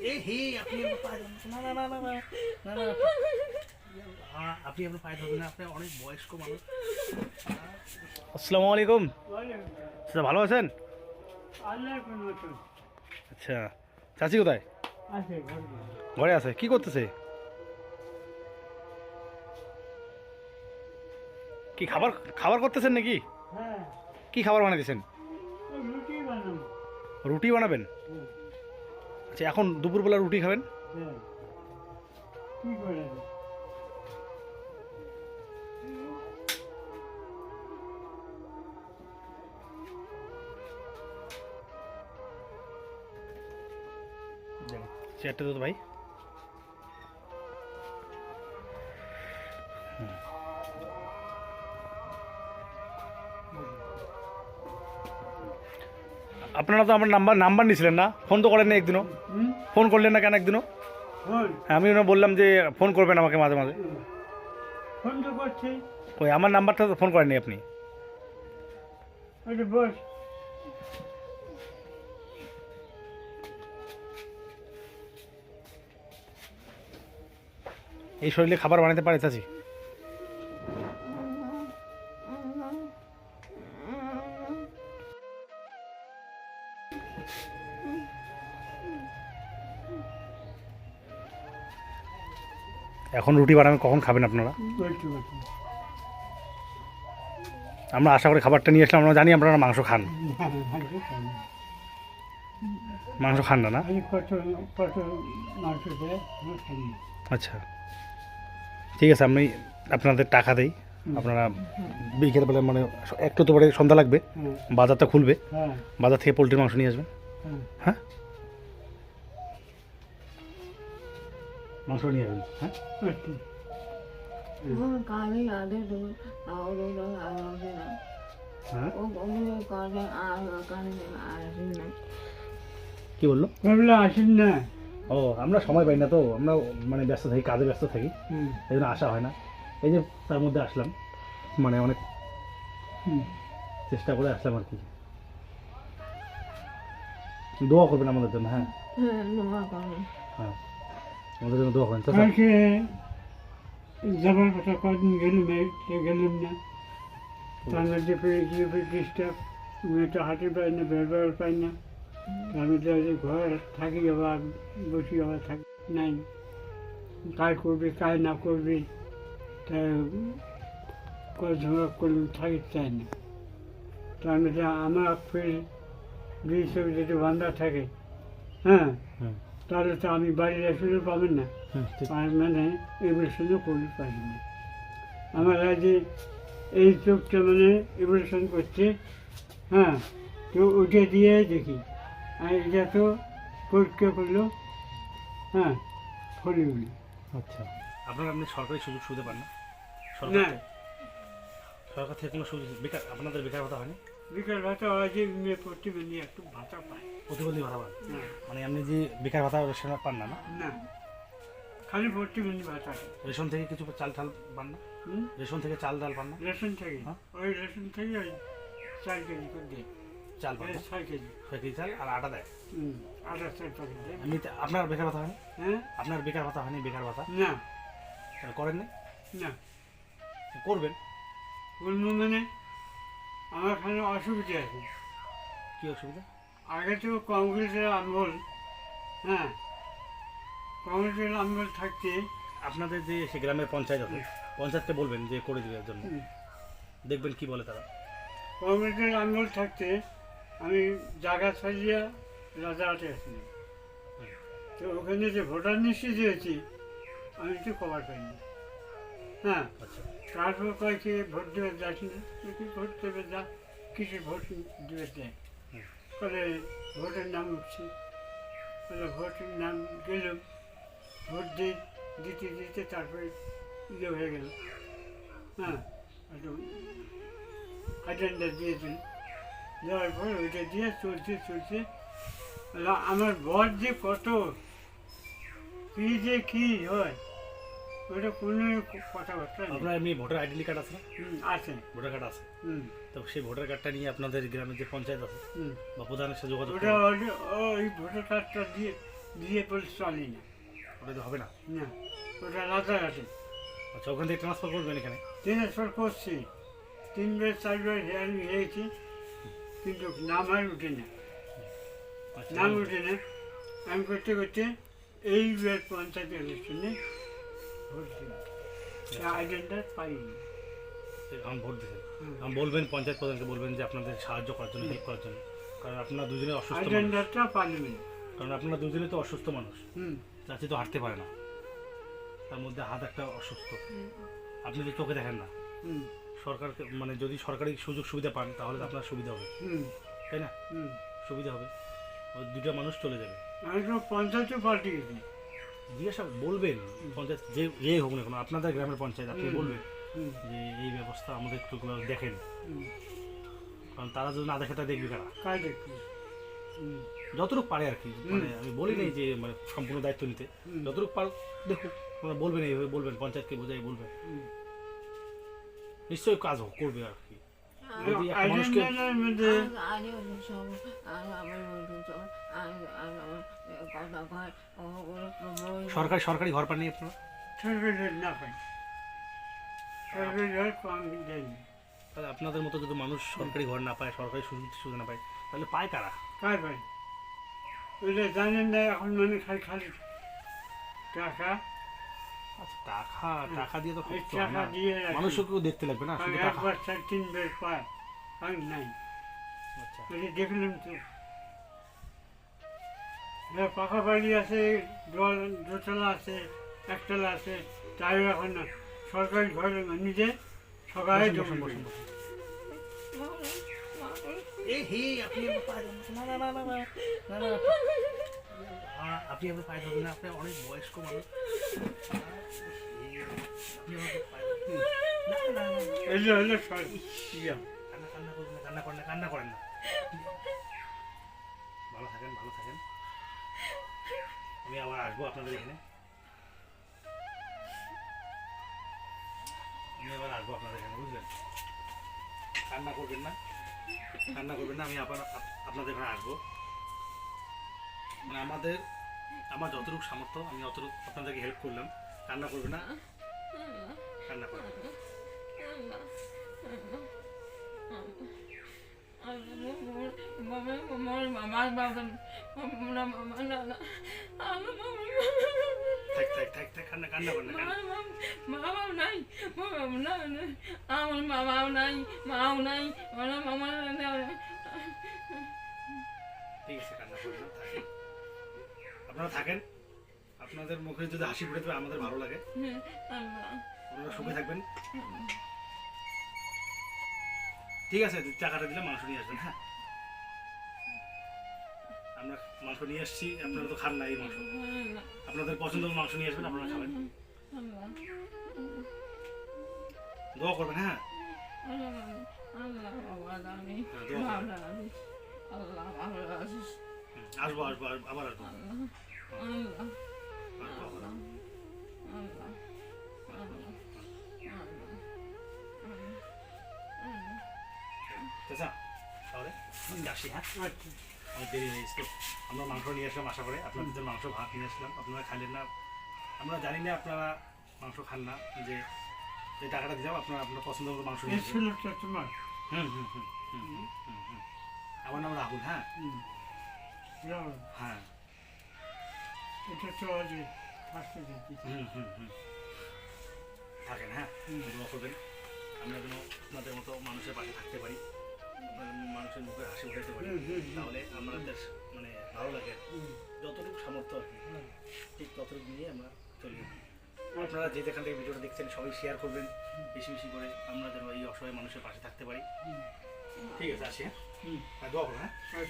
এই হে আপনি আমার পায়ে ধরুন না না না না না না না আপনি আপনার পায়ে ধরবেন না, আপনি অনেক বয়স্ক মানুষ। আসসালামু আলাইকুম স্যার, ভালো আছেন? আচ্ছা, চাচি কোথায়? ঘরে আছে। কি করতেছে? কি খাবার খাবার করতেছেন নাকি? কি খাবার বানাইতেছেন? রুটি বানাবেন? আচ্ছা, এখন দুপুরবেলা রুটি খাবেন? চেয়ারটা তো ভাই। আপনারা তো আমার নাম্বার নিয়েছিলেন না? ফোন তো করেন না একদিনও? ফোন করলেন না কেন একদিনও? হ্যাঁ, আমি বললাম যে ফোন করবেন আমাকে মাঝে মাঝে। ফোন তো করছি। ওই আমার নাম্বারটা তো ফোন করেননি আপনি। বস। এই শরীরে খাবার বানাতে পারে চাচি? এখন রুটি বানাবেন, কখন খাবেন আপনারা? আমরা আশা করি খাবারটা নিয়ে আসলাম, আমরা জানি আপনারা মাংস খান। মাংস খান না? না, আচ্ছা ঠিক আছে, আমি আপনাদের টাকা দেই, আপনারা বিকেল বেলা মানে একটু তো পরে সন্ধ্যা লাগবে, বাজারটা খুলবে, বাজার থেকে পোলট্রির মাংস নিয়ে আসবেন। হ্যাঁ, মাংস নিয়ে আসবেন। হ্যাঁ, কি বললো? আসেন না। ও, আমরা সময় পাই না তো, আমরা মানে ব্যস্ত থাকি, কাজে ব্যস্ত থাকি, এই জন্য আসা হয় না। এই যে তার মধ্যে আসলাম, মানে অনেক চেষ্টা করে আসলাম আর কি। দোয়া করবেন আমাদের জন্য। হ্যাঁ হ্যাঁ, আমাদের জন্য দোয়া করেন। যাবার কথা কদিন গেলাম না, তার মধ্যে ডিস্টার্ব, মেয়েটা হাঁটতে পারি না, বেরবার পাই না, তার মধ্যে ঘর থাকি আবার বসি আবার থাকি নাই, কাজ করবি কাজ না করবি, তাই ঝগড়া করলে থাকি চাই না। তার মধ্যে আমার ফির ব্রিজ যদি বান্ধা থাকে, হ্যাঁ, তাহলে তো আমি বাড়ির এসে পাবেন না, মানে এভলিউশনও করতে পারি না। আমার যে এই চোখটা মানে এভলিউশন করছে, হ্যাঁ, তো ওইটা দিয়ে দেখি, আর এটা তো পরীক্ষা করলো, হ্যাঁ, ফলি উঠল। আচ্ছা, আপনারা আপনি সরকারি সুযোগ সুবিধা পান না? সরকার থেকে কোনো সুযোগ বেকার, আপনাদের বেকার ভাতা হয়নি? বেকার ভাতা হয় যে মেয়ে প্রতিবন্ধী একটু ভাতা পায়। প্রতিবন্ধী ভাতা পান? না, মানে আপনি যে বেকার ভাতা সেটা পান না? না, খালি প্রতিবন্ধী ভাতা। রেশন থেকে কিছু চাল টাল পান না? রেশন থেকে চাল ডাল পান না? রেশন থেকে, হ্যাঁ, ওই রেশন থেকে ওই 4 কেজি করে দেয়, চাল পান না? 6 কেজি 6 কেজি চাল আর আটা দেয়। আটা 4 প্যাকেট দেয়। এমনিতে আপনার বেকার ভাতা হয়নি? হ্যাঁ, আপনার বেকার ভাতা হয়নি? বেকার ভাতা না, করেন না? না, করবেন। বলবো মানে আমার এখানে অসুবিধা আছে। কি অসুবিধা? আগে তো কংগ্রেসের আমল, হ্যাঁ, কংগ্রেসের আমল থাকতে আপনাদের যে সে গ্রামের পঞ্চায়েত আছে, পঞ্চায়েতকে বলবেন যে করে দেওয়ার জন্য, দেখবেন কি বলে তারা। কংগ্রেসের আমল থাকতে আমি জায়গা ছাড়িয়ে রাজাহাটে আসলাম, তো ওখানে যে ভোটার নিশ্চিত হয়েছি আমি একটু কভার পাইনি। হ্যাঁ, আচ্ছা, তারপর কয়েকে ভোট দেবে যাস না, কি ভোট দেবে যা, কিছু ভোট দেবে দেয়, বলে ভোটের নাম উঠছে, বলে ভোটের নাম গেলাম, ভোট দিতে দিতে তারপরে ইয়ে হয়ে গেল, হ্যাঁ, একটু অ্যাটেন্ডার দিয়ে দিল, দেওয়ার পর ওইটা দিয়ে চলছে চলছে, আমার বর যে কত কী যে কী হয় ওটা কোনো কথাবার্তা নেই। আপনার এমনি ভোটার আইডেন্টি কার্ড আছে না? আছে, ভোটার কার্ড আছে। তো সেই ভোটার কার্ডটা নিয়ে আপনাদের গ্রামের যে পঞ্চায়েত আছে বা প্রধানের সাথে যোগাযোগ ওটা ওই ভোটার কার্ডটা দিয়ে দিয়ে বলে চলে না, ওটা তো হবে না। না ওটা রাতারাতি আচ্ছা, ওখান থেকে ট্রান্সফার করবেন এখানে? ট্রান্সফার করছি, 3 বার 4 বার হেয়ারিং হয়েছি, কিন্তু নাম আর উঠে না, আচ্ছা, নাম উঠে না। আমি করতে করতে এইবার পঞ্চায়েত ইলেকশনে ভোট দিলাম, আইডেন্টিটা পাইনি। এখন ভোট দিচ্ছেন, আমি বলবেন পঞ্চায়েত প্রধানকে বলবেন যে আপনাদের সাহায্য করার জন্য, হেল্প করার জন্য, কারণ আপনারা দুজনে অসুস্থ মানুষ। আইডেন্টিটা পাইনি। কারণ আপনারা দুজনে তো অসুস্থ মানুষ, হুম চাচি তো হাঁটতে পারে না, তার মধ্যে হাত একটা অসুস্থ, আপনি তো চোখে দেখেন না। হুম সরকারকে মানে যদি সরকারি সুযোগ সুবিধা পান তাহলে তো আপনার সুবিধা হবে, হুম তাই না? হুম। সুবিধা হবে, ওই দুটা মানুষ চলে যাবে। আমি তো পঞ্চায়েতে পাল্টে গেছি। জিজ্ঞাসা বলবেন পঞ্চায়েত যে হোক না কেন, আপনাদের গ্রামের পঞ্চায়েত, আপনি হুম। বলবেন হুম যে এই ব্যবস্থা আমাদের একটু দেখেন, হুম। কারণ তারা যদি না দেখে তা দেখবে কারা? কাজ দেখছি। হুম যতটুকু পারে আর কি, মানে আমি বলি নাই যে মানে সম্পূর্ণ দায়িত্ব নিতে, হুম। যতটুকু পারো দেখুক, আপনারা বলবেন এইভাবে বলবেন, পঞ্চায়েতকে বোঝাই বলবেন, হুম। নিশ্চয়ই কাজ করবে আর কি। যদি একটা মানুষকে আইডেন্টিটার মধ্যে সরকারি ঘর পাননি আপনারা? সরকারি রেট না পাই, সরকারি রেট কম দেয়নি। তাহলে আপনাদের মতো যদি মানুষ সরকারি ঘর না পায়, সরকারি সুযোগ সুবিধা না পায়, তাহলে পায় কারা? কার পাই ওইটা জানেন না, এখন মানে খালি খালি টাকা, আচ্ছা, টাকা দিয়ে তো এই করতে হয় টাকা না, দিয়ে রাখি। মানুষকেও দেখতে লাগবে না, শুধু টাকা। একবার 4-3 বার পায়, আর নাই। আচ্ছা, ওই যে দেখলাম তো পাকা বাড়ি আছে, দোতলা আছে, একতলা আছে, তাই এখন না সরকারি ঘরে নিজে সকালে বসুন, বসুন, বসুন। এই হে, আপনি আমার পায়ে ধরবেন না, না, না, না, না, না, না, আপনি আমার পায়ে ধরবেন না, আপনি অনেক বয়স্ক মানুষ। আপনি আমাকে পায়ে ধরবেন না, না, না, না, এলো হলো কান্না করেন না, কান্না করেন না। ভালো থাকেন, ভালো থাকেন। আমি আবার আসবো আপনাদের এখানে, বুঝলেন? কান্না করবেন না, কান্না করবেন না, আমি আবার আপনাদের এখানে আসবো। মানে আমার যতটুকু সামর্থ্য আমি অতটুকু আপনাদেরকে হেল্প করলাম, কান্না করবেন না, কান্না করবেন না। থাক, কান্না করেন না, মামাও নাই, আমার মামাও নাই, মাও নাই, মামা ঠিক আছে, কান্না করবেন না, থাকেন। আপনারা থাকেন, আপনাদের মুখে যদি হাসি ফুটে তবে আমাদের ভালো লাগে, আপনারা সুখে থাকবেন। ঠিক আছে, টাকাটা দিলে মাংস নিয়ে আসবেন। হ্যাঁ, আমরা মাংস নিয়ে আসছি, আপনারা তো খান না এই মাংস, আপনাদের পছন্দ মাংস নিয়ে আসবেন, আপনারা খাবেন। দোয়া করবেন। হ্যাঁ, আসবো, আবার আসবো। চাচা, তাহলে আমি আসি। হ্যাঁ, আমার দেরি হয়ে গেছে, আমরা মাংস নিয়ে আসলাম, আশা করে আপনাদের জন্য মাংস ভাত নিয়ে আসলাম, আপনারা খাইলেন না। আমরা জানি না আপনারা মাংস খান না, যে টাকাটা দিলাম আপনারা আপনার পছন্দ মতো মাংস নিয়ে আসবেন। তোমার। আমার নাম রাহুল। হ্যাঁ, রাহুল, হ্যাঁ, এটা তো আজ আসতে দেখি। থাকেন। হ্যাঁ, দোয়া করবেন আমরা যেন আপনাদের মতো মানুষের পাশে থাকতে পারি, মানুষের মুখে হাসি উঠাতে পারি, তাহলে আমাদের মানে ভালো লাগে। যতটুকু সামর্থ্য আর কি, ঠিক ততটুকু নিয়ে আমরা চলি। আপনারা যে যেখান থেকে ভিডিওটা দেখছেন সবাই শেয়ার করবেন বেশি বেশি করে, আমরা যেন এই অসহায় মানুষের পাশে থাকতে পারি। ঠিক আছে, আসি। হ্যাঁ, দোয়া করবেন। হ্যাঁ।